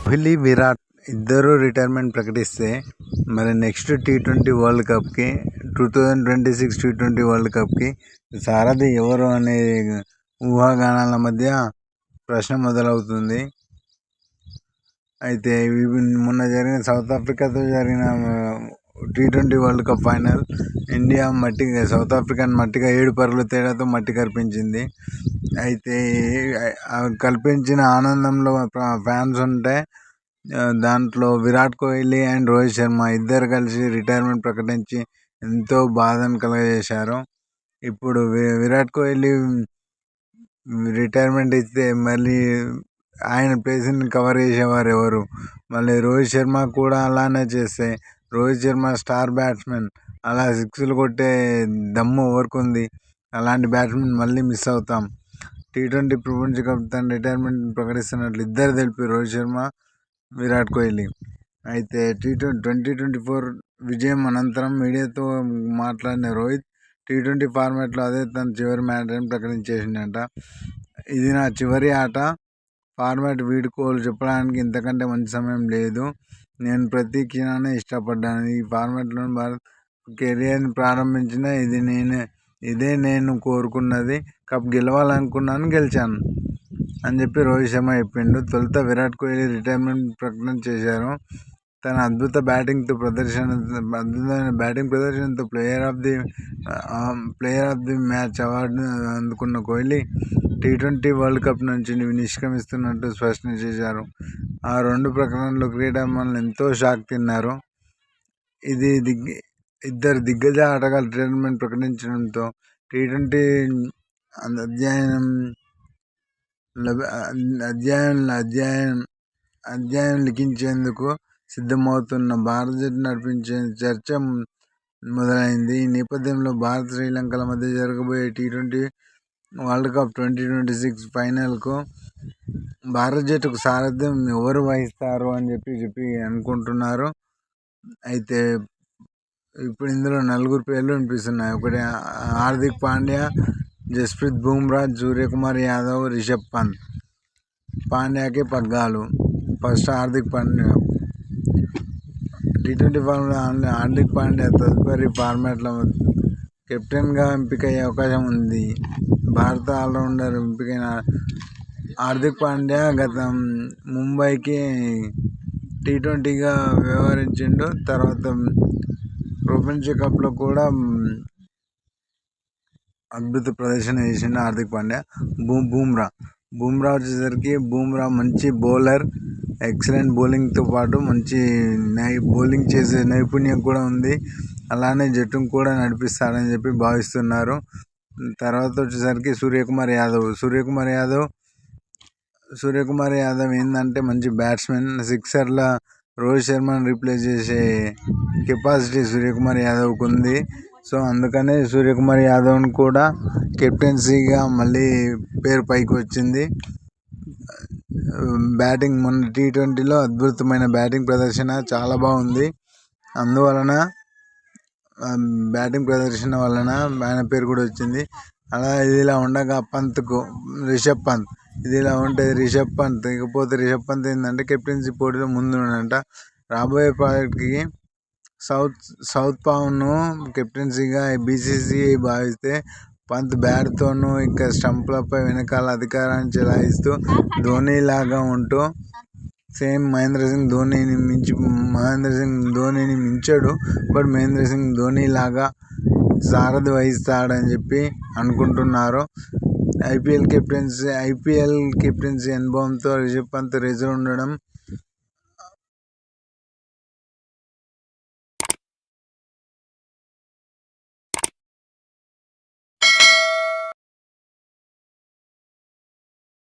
కోహ్లీ, విరాట్ ఇద్దరు రిటైర్మెంట్ ప్రకటిస్తే మరి నెక్స్ట్ T20 వరల్డ్ కప్కి 2026 T20 వరల్డ్ కప్కి సారథి ఎవరు అనే ఊహాగానాల మధ్య ప్రశ్న మొదలవుతుంది. అయితే మొన్న జరిగిన సౌత్ ఆఫ్రికాతో జరిగిన T20 world cup final India south ఆఫ్రికాని మట్టిగా 7 పరుగుల తేడాతో మట్టి కరిపించింది. అయితే కల్పించిన ఆనందంలో ఫ్యాన్స్ ఉంటే దాంట్లో విరాట్ కోహ్లీ అండ్ రోహిత్ శర్మ ఇద్దరు కలిసి రిటైర్మెంట్ ప్రకటించి ఎంతో బాధను కలుగజేశారు. ఇప్పుడు విరాట్ కోహ్లీ రిటైర్మెంట్ ఇస్తే మళ్ళీ ఆయన ప్లేస్ని కవర్ చేసేవారు ఎవరు? మళ్ళీ రోహిత్ శర్మ కూడా అలానే చేస్తే, రోహిత్ శర్మ స్టార్ బ్యాట్స్మెన్, అలా సిక్స్లు కొట్టే దమ్ము ఎవరికి ఉంది? అలాంటి బ్యాట్స్మెన్ మళ్ళీ మిస్ అవుతాం. T20 ప్రపంచ కప్ తన రిటైర్మెంట్ ప్రకటిస్తున్నట్లు ఇద్దరు తెలిపారు, రోహిత్ శర్మ, విరాట్ కోహ్లీ. అయితే T20 విజయం అనంతరం మీడియాతో మాట్లాడిన రోహిత్ T20 ఫార్మాట్లో అదే తన చివరి మ్యాచ్ అని ప్రకటించేసిండట. ఇది నా చివరి ఆట, ఫార్మాట్ వీడుకోలు చెప్పడానికి ఇంతకంటే మంచి సమయం లేదు. నేను ప్రతి క్షణాన్ని ఇష్టపడ్డాను. ఈ ఫార్మాట్లో భారత్ కెరియర్ని ప్రారంభించిన ఇదే నేను కోరుకున్నది. కప్ గెలవాలనుకున్నాను, గెలిచాను అని చెప్పి రోహిత్ శర్మ చెప్పిండు. తొలుత విరాట్ కోహ్లీ రిటైర్మెంట్ ప్రకటన చేశారు. తన అద్భుతమైన బ్యాటింగ్ ప్రదర్శనతో ప్లేయర్ ఆఫ్ ది మ్యాచ్ అవార్డును అందుకున్న కోహ్లీ T20 వరల్డ్ కప్ నుంచి నిష్క్రమిస్తున్నట్టు స్పష్టం చేశారు. ఆ రెండు ప్రకటనలు క్రీడాభిమానులు ఎంతో షాక్ తిన్నారు. ఇద్దరు దిగ్గజ ఆటగాళ్లు రిటైర్మెంట్ ప్రకటించడంతో T20 అధ్యాయం లిఖించేందుకు సిద్ధమవుతున్న భారత జట్టు నడిపించే చర్చ మొదలైంది. ఈ నేపథ్యంలో భారత్, శ్రీలంకల మధ్య జరగబోయే T20 వరల్డ్ కప్ 2026 ఫైనల్కు భారత జట్టుకు సారథ్యం ఎవరు వహిస్తారు అని చెప్పి అనుకుంటున్నారు. అయితే ఇప్పుడు ఇందులో 4 పేర్లు వినిపిస్తున్నాయి. ఒకటి హార్దిక్ పాండ్యా, జస్ప్రీత్ బుమ్రా, సూర్యకుమార్ యాదవ్, రిషబ్ పంత్. పాండ్యాకి పగ్గాలు. ఫస్ట్ హార్దిక్ పాండ్యా. T20 ఫార్మాట్లో హార్దిక్ పాండ్యా తదుపరి ఫార్మాట్లో కెప్టెన్గా ఎంపికయ్యే అవకాశం ఉంది. భారత ఆల్రౌండర్ ఎంపికైన హార్దిక్ పాండ్యా గత ముంబైకి T20గా వ్యవహరించిండు. తర్వాత ప్రపంచ కప్లో కూడా అద్భుత ప్రదర్శన చేసిండు హార్దిక్ పాండ్యా. బుమ్రా వచ్చేసరికి మంచి బౌలర్, ఎక్సలెంట్ బౌలింగ్తో పాటు మంచి బౌలింగ్ చేసే నైపుణ్యం కూడా ఉంది. అలానే జట్టును కూడా నడిపిస్తాడని చెప్పి భావిస్తున్నారు. తర్వాత వచ్చేసరికి సూర్యకుమార్ యాదవ్ ఏంటంటే మంచి బ్యాట్స్మెన్, సిక్సర్ల రోహిత్ శర్మను రీప్లేస్ చేసే కెపాసిటీ సూర్యకుమార్ యాదవ్కు ఉంది. సో అందుకనే సూర్యకుమార్ యాదవ్ను కూడా కెప్టెన్సీగా మళ్ళీ పేరు పైకి వచ్చింది. బ్యాటింగ్ మొన్న T20లో అద్భుతమైన బ్యాటింగ్ ప్రదర్శన చాలా బాగుంది. అందువలన బ్యాటింగ్ ప్రదర్శన వలన ఆయన పేరు కూడా వచ్చింది. అలా ఇదిలా ఉండగా రిషబ్ పంత్ ఇకపోతే రిషబ్ పంత్ ఏంటంటే కెప్టెన్సీ పోటీలో ముందున్నాడంట. రాబోయే ప్రాజెక్ట్కి సౌత్ పాను కెప్టెన్సీగా BCCI భావిస్తే పంత్ బ్యాట్తోనూ ఇంకా స్టంప్లపై వెనకాల అధికారాన్ని చెలాయిస్తూ ధోనీలాగా ఉంటూ సేమ్ మహేంద్ర సింగ్ ధోనీని మించడు, బట్ మహేంద్ర సింగ్ ధోనీలాగా సారథి వహిస్తాడని చెప్పి అనుకుంటున్నారు. IPL కెప్టెన్సీ అనుభవంతో రిషబ్ పంత్ రిజర్వ్ ఉండడం